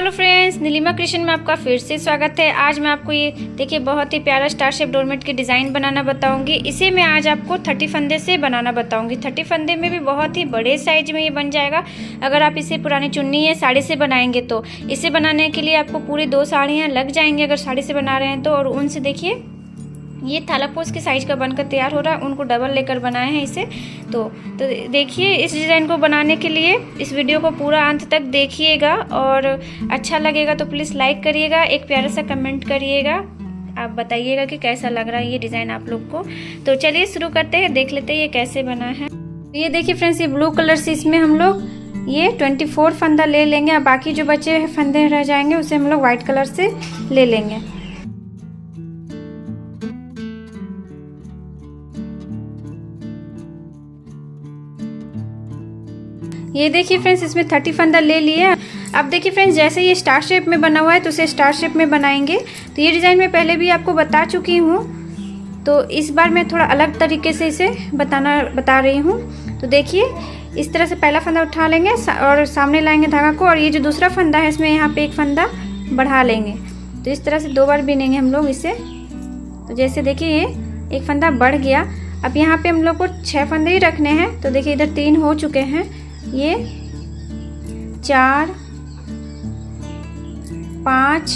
Hello friends, Nilima creation में आपका फिर से स्वागत है। आज मैं आपको ये देखिए बहुत ही प्यारा स्टार शेप डोरमेट की डिज़ाइन बनाना बताऊंगी। इसे मैं आज आपको 30 फंदे से बनाना बताऊंगी। 30 फंदे में भी बहुत ही बड़े साइज में ये बन जाएगा। अगर आप इसे पुरानी चुन्नी या साड़ी से बनाएंगे तो इसे बनाने के लिए आपको पूरी 2 साड़ियाँ लग जाएंगी अगर साड़ी से बना रहे हैं तो। और ऊन से देखिए ये थालापोस के साइज का बनकर तैयार हो रहा है। उनको डबल लेकर बनाए हैं इसे। तो देखिए इस डिज़ाइन को बनाने के लिए इस वीडियो को पूरा अंत तक देखिएगा और अच्छा लगेगा तो प्लीज़ लाइक करिएगा, एक प्यारा सा कमेंट करिएगा, आप बताइएगा कि कैसा लग रहा है ये डिज़ाइन आप लोग को। तो चलिए शुरू करते हैं, देख लेते हैं ये कैसे बना है। ये देखिए फ्रेंड्स, ये ब्लू कलर से इसमें हम लोग ये 24 फंदा ले लेंगे और बाकी जो बचे फंदे रह जाएंगे उसे हम लोग व्हाइट कलर से ले लेंगे। ये देखिए फ्रेंड्स, इसमें 30 फंदा ले लिए। अब देखिए फ्रेंड्स, जैसे ये स्टार शेप में बना हुआ है तो उसे स्टार शेप में बनाएंगे। तो ये डिज़ाइन मैं पहले भी आपको बता चुकी हूँ, तो इस बार मैं थोड़ा अलग तरीके से इसे बता रही हूँ। तो देखिए इस तरह से पहला फंदा उठा लेंगे और सामने लाएंगे धागा को, और ये जो दूसरा फंदा है इसमें यहाँ पे एक फंदा बढ़ा लेंगे। तो इस तरह से 2 बार बिनेंगे हम लोग इसे। तो जैसे देखिए ये एक फंदा बढ़ गया। अब यहाँ पे हम लोग को 6 फंदे ही रखने हैं। तो देखिए इधर 3 हो चुके हैं, ये 4 5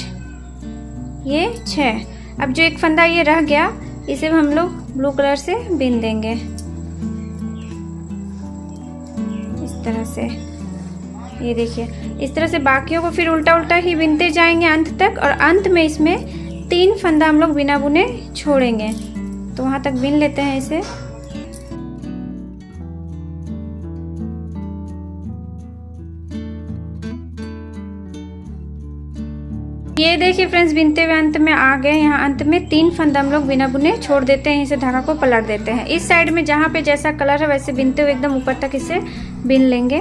ये 6। अब जो एक फंदा ये रह गया इसे हम लोग ब्लू कलर से बिन देंगे इस तरह से। ये देखिए इस तरह से बाकियों को फिर उल्टा उल्टा ही बिनते जाएंगे अंत तक, और अंत में इसमें 3 फंदा हम लोग बिना बुने छोड़ेंगे। तो वहां तक बिन लेते हैं इसे। ये देखिए फ्रेंड्स, बिनते हुए अंत में आ गए। यहाँ अंत में 3 फंदा हम लोग बिना बुने छोड़ देते हैं। इसे धागा को पलट देते हैं। इस साइड में जहाँ पे जैसा कलर है वैसे बिनते हुए एकदम ऊपर तक इसे बिन लेंगे।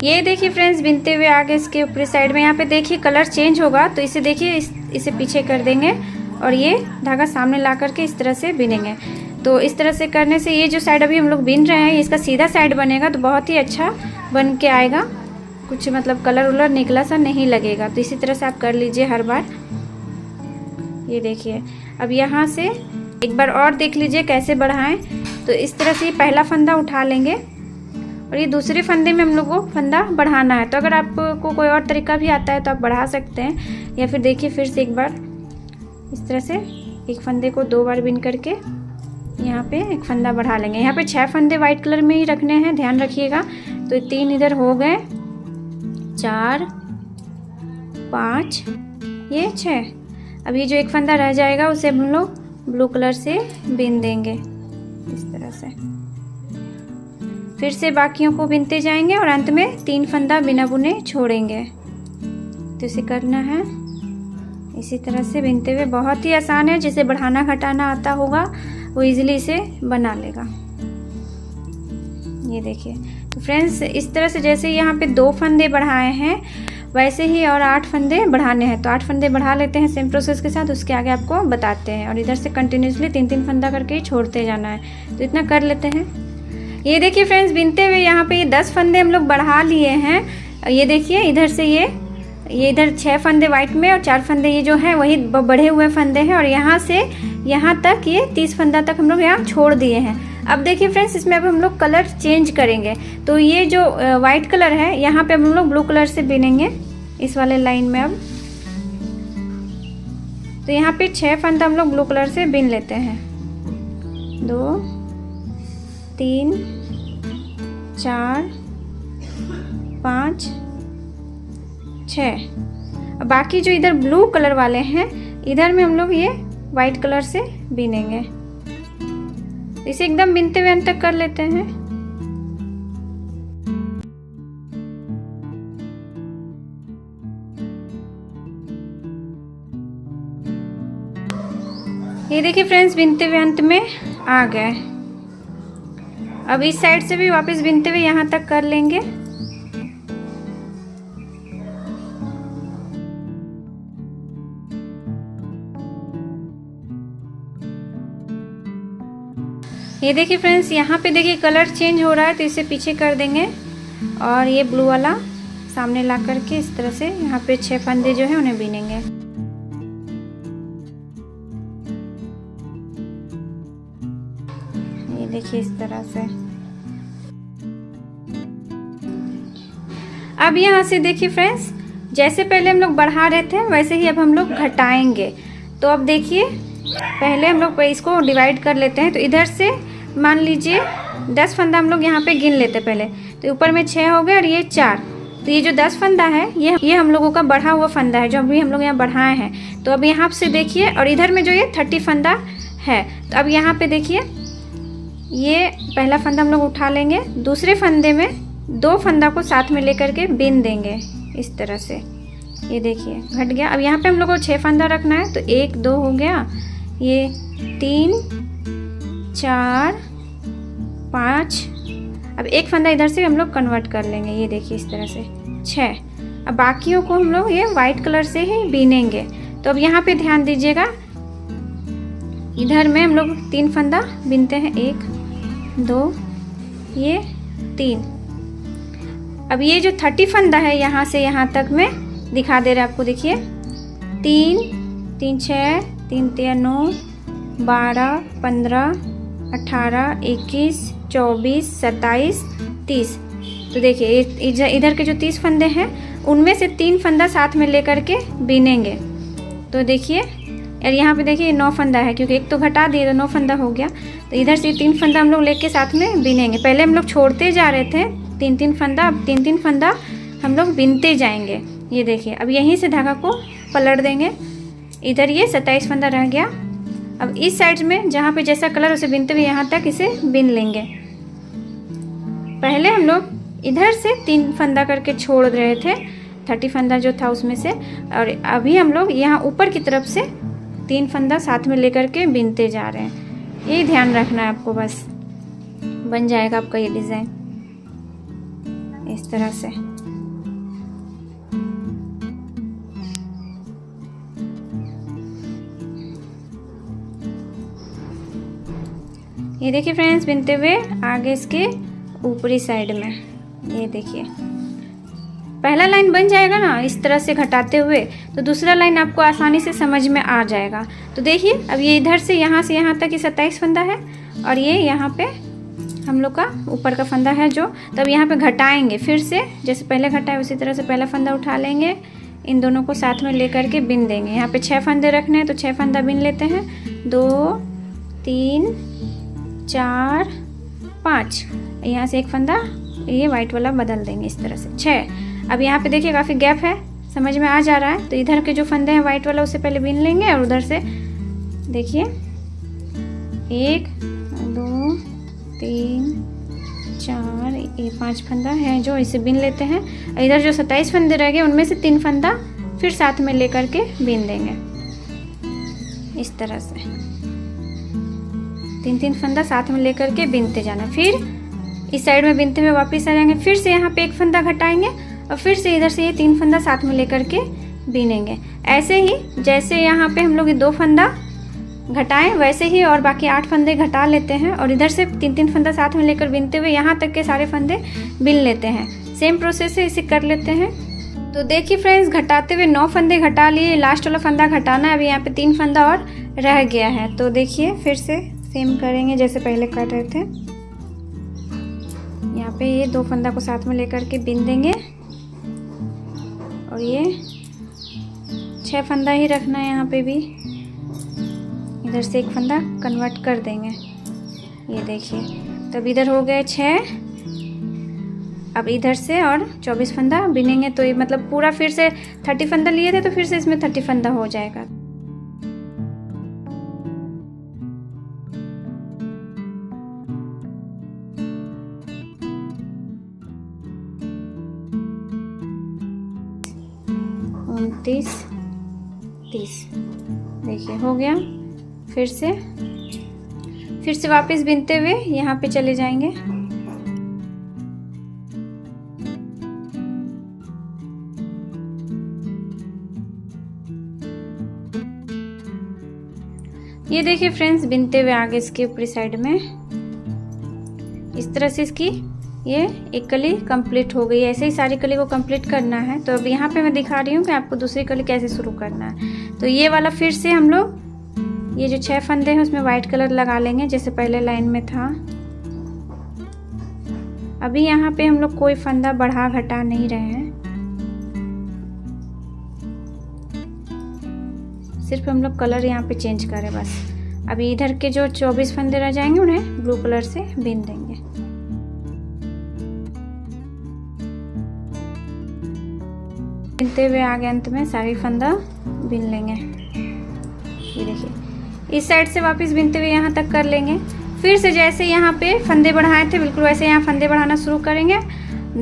ये देखिए फ्रेंड्स, बिनते हुए आगे इसके ऊपरी साइड में यहाँ पे देखिए कलर चेंज होगा, तो इसे देखिए इसे पीछे कर देंगे और ये धागा सामने ला करके इस तरह से बिनेंगे। तो इस तरह से करने से ये जो साइड अभी हम लोग बिन रहे हैं इसका सीधा साइड बनेगा, तो बहुत ही अच्छा बन के आएगा। कुछ मतलब कलर उलर निकला सा नहीं लगेगा। तो इसी तरह से आप कर लीजिए हर बार। ये देखिए अब यहाँ से एक बार और देख लीजिए कैसे बढ़ाएं। तो इस तरह से पहला फंदा उठा लेंगे और ये दूसरे फंदे में हम लोग को फंदा बढ़ाना है। तो अगर आपको कोई और तरीका भी आता है तो आप बढ़ा सकते हैं, या फिर देखिए फिर से एक बार इस तरह से एक फंदे को 2 बार बिन करके यहाँ पे एक फंदा बढ़ा लेंगे। यहाँ पे 6 फंदे व्हाइट कलर में ही रखने हैं, ध्यान रखिएगा। तो 3 इधर हो गए, 4 5 ये 6। अब ये जो एक फंदा रह जाएगा उसे हम लोग ब्लू कलर से बिन देंगे इस तरह से। फिर से बाकियों को बिनते जाएंगे और अंत में 3 फंदा बिना बुने छोड़ेंगे। तो इसे करना है इसी तरह से बिनते हुए। बहुत ही आसान है, जिसे बढ़ाना घटाना आता होगा वो इजीली इसे बना लेगा। ये देखिए तो फ्रेंड्स, इस तरह से जैसे यहाँ पे 2 फंदे बढ़ाए हैं वैसे ही और 8 फंदे बढ़ाने हैं। तो 8 फंदे बढ़ा लेते हैं सेम प्रोसेस के साथ, उसके आगे आपको बताते हैं। और इधर से कंटिन्यूसली 3-3 फंदा करके ही छोड़ते जाना है। तो इतना कर लेते हैं। ये देखिए फ्रेंड्स, बिनते हुए यहाँ पे ये 10 फंदे हम लोग बढ़ा लिए हैं। ये देखिए इधर से ये इधर 6 फंदे व्हाइट में और 4 फंदे ये जो हैं वही बढ़े हुए फंदे हैं, और यहाँ से यहाँ तक ये 30 फंदा तक हम लोग यहाँ छोड़ दिए हैं। अब देखिए फ्रेंड्स, इसमें अब हम लोग कलर चेंज करेंगे। तो ये जो व्हाइट कलर है यहाँ पे हम लोग ब्लू कलर से बिनेंगे इस वाले लाइन में। अब तो यहाँ पे 6 फंदा हम लोग ब्लू कलर से बिन लेते हैं। 2 3 4 5 6। बाकी जो इधर ब्लू कलर वाले हैं इधर में हम लोग ये व्हाइट कलर से बिनेंगे। इसे एकदम बिनते हुए अंत तक कर लेते हैं। ये देखिए फ्रेंड्स, बिनते हुए अंत में आ गए। अब इस साइड से भी वापस बिनते हुए यहाँ तक कर लेंगे। ये देखिए फ्रेंड्स, यहाँ पे देखिए कलर चेंज हो रहा है, तो इसे पीछे कर देंगे और ये ब्लू वाला सामने ला करके इस तरह से यहाँ पे 6 फंदे जो है उन्हें बीनेंगे। ये देखिए इस तरह से। अब यहाँ से देखिए फ्रेंड्स, जैसे पहले हम लोग बढ़ा रहे थे वैसे ही अब हम लोग घटाएंगे। तो अब देखिए, पहले हम लोग इसको डिवाइड कर लेते हैं। तो इधर से मान लीजिए 10 फंदा हम लोग यहाँ पे गिन लेते पहले, तो ऊपर में 6 हो गए और ये 4। तो ये जो 10 फंदा है ये हम लोगों का बढ़ा हुआ फंदा है जो अभी हम लोग यहाँ बढ़ाए हैं। तो अब यहाँ से देखिए, और इधर में जो ये 30 फंदा है। तो अब यहाँ पे देखिए, ये पहला फंदा हम लोग उठा लेंगे, दूसरे फंदे में 2 फंदा को साथ में लेकर के बिन देंगे इस तरह से। ये देखिए घट गया। अब यहाँ पे हम लोग को 6 फंदा रखना है, तो 1 2 हो गया, ये 3 4 5। अब एक फंदा इधर से हम लोग कन्वर्ट कर लेंगे, ये देखिए इस तरह से 6। अब बाकियों को हम लोग ये वाइट कलर से ही बीनेंगे। तो अब यहाँ पे ध्यान दीजिएगा, इधर में हम लोग 3 फंदा बीनते हैं, 1 2 ये 3। अब ये जो 30 फंदा है यहाँ से यहाँ तक में दिखा दे रहा है आपको, देखिए 3 3 6 3 3 9 12 15 18 21 24 27 30। तो देखिए इधर के जो 30 फंदे हैं उनमें से 3 फंदा साथ में लेकर के बीनेंगे। तो देखिए, और यहाँ पे देखिए 9 फंदा है, क्योंकि एक तो घटा दिए तो 9 फंदा हो गया। तो इधर से 3 फंदा हम लोग लेके साथ में बीनेंगे। पहले हम लोग छोड़ते जा रहे थे 3-3 फंदा, अब 3-3 फंदा हम लोग बीनते जाएंगे। ये देखिए, अब यहीं से धागा को पलट देंगे। इधर ये 27 फंदा रह गया। अब इस साइड में जहाँ पे जैसा कलर उसे बीनते हुए यहाँ तक इसे बीन लेंगे। पहले हम लोग इधर से 3 फंदा करके छोड़ रहे थे, 30 फंदा जो था उसमें से, और अभी हम लोग यहाँ ऊपर की तरफ से 3 फंदा साथ में लेकर के बीनते जा रहे हैं। यही ध्यान रखना है आपको, बस बन जाएगा आपका ये डिज़ाइन इस तरह से। ये देखिए फ्रेंड्स, बिनते हुए आगे इसके ऊपरी साइड में, ये देखिए पहला लाइन बन जाएगा ना इस तरह से घटाते हुए, तो दूसरा लाइन आपको आसानी से समझ में आ जाएगा। तो देखिए, अब ये इधर से यहाँ तक ये 27 फंदा है, और ये यहाँ पे हम लोग का ऊपर का फंदा है जो। तब यहाँ पे घटाएंगे फिर से, जैसे पहले घटाए उसी तरह से पहला फंदा उठा लेंगे, इन दोनों को साथ में लेकर के बिन देंगे। यहाँ पे 6 फंदे रखने हैं, तो 6 फंदा बिन लेते हैं, 2 3 4 5। यहाँ से एक फंदा ये वाइट वाला बदल देंगे इस तरह से, 6। अब यहाँ पे देखिए काफ़ी गैप है, समझ में आ जा रहा है। तो इधर के जो फंदे हैं वाइट वाला उसे पहले बिन लेंगे, और उधर से देखिए 1 2 3 4 ये 5 फंदा है जो इसे बिन लेते हैं। इधर जो 27 फंदे रह गए उनमें से 3 फंदा फिर साथ में लेकर के बिन देंगे इस तरह से। 3-3 फंदा साथ में लेकर के बिनते जाना। फिर इस साइड में बिनते हुए वापस आ जाएंगे, फिर से यहाँ पे एक फंदा घटाएंगे, और फिर से इधर से ये 3 फंदा साथ में लेकर के बिनेंगे। ऐसे ही जैसे यहाँ पे हम लोग ये 2 फंदा घटाएं वैसे ही और बाकी 8 फंदे घटा लेते हैं, और इधर से 3-3 फंदा साथ में लेकर बिनते हुए यहाँ तक के सारे फंदे बिन लेते हैं। सेम प्रोसेस से इसे कर लेते हैं। तो देखिए फ्रेंड्स, घटाते हुए 9 फंदे घटा लिए, लास्ट वाला फंदा घटाना है। अभी यहाँ पे 3 फंदा और रह गया है। तो देखिए फिर से सेम करेंगे जैसे पहले कर रहे थे। यहाँ पे ये 2 फंदा को साथ में लेकर के बिन देंगे, और ये 6 फंदा ही रखना है। यहाँ पे भी इधर से एक फंदा कन्वर्ट कर देंगे, ये देखिए। तब इधर हो गए 6, अब इधर से और 24 फंदा बिनेंगे। तो ये मतलब पूरा फिर से 30 फंदा लिए थे, तो फिर से इसमें 30 फंदा हो जाएगा। उनतीस 30 देखिए हो गया। फिर से वापस बिनते हुए यहाँ पे चले जाएंगे। ये देखिए फ्रेंड्स, बिनते हुए आगे इसके ऊपरी साइड में तरह से इसकी ये एक कली कंप्लीट हो गई। ऐसे ही सारी कली को कंप्लीट करना है। तो अब यहाँ पे मैं दिखा रही हूँ कि आपको दूसरी कली कैसे शुरू करना है। तो ये वाला फिर से हम लोग ये जो 6 फंदे हैं उसमें वाइट कलर लगा लेंगे जैसे पहले लाइन में था। अभी यहाँ पे हम लोग कोई फंदा बढ़ा घटा नहीं रहे हैं, सिर्फ हम लोग कलर यहाँ पे चेंज करें बस। अभी इधर के जो 24 फंदे रह जाएंगे उन्हें ब्लू कलर से बीन देंगे। बीनते हुए आगे अंत में सारी फंदा बीन लेंगे। ये देखिए इस साइड से वापस बीनते हुए यहाँ तक कर लेंगे। फिर से जैसे यहाँ पे फंदे बढ़ाए थे बिल्कुल वैसे यहाँ फंदे बढ़ाना शुरू करेंगे।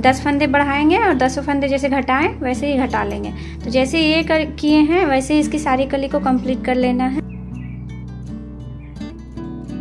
10 फंदे बढ़ाएंगे और 10 फंदे जैसे घटाएं वैसे ही घटा लेंगे। तो जैसे ये किए हैं वैसे ही इसकी सारी कली को कंप्लीट कर लेना है।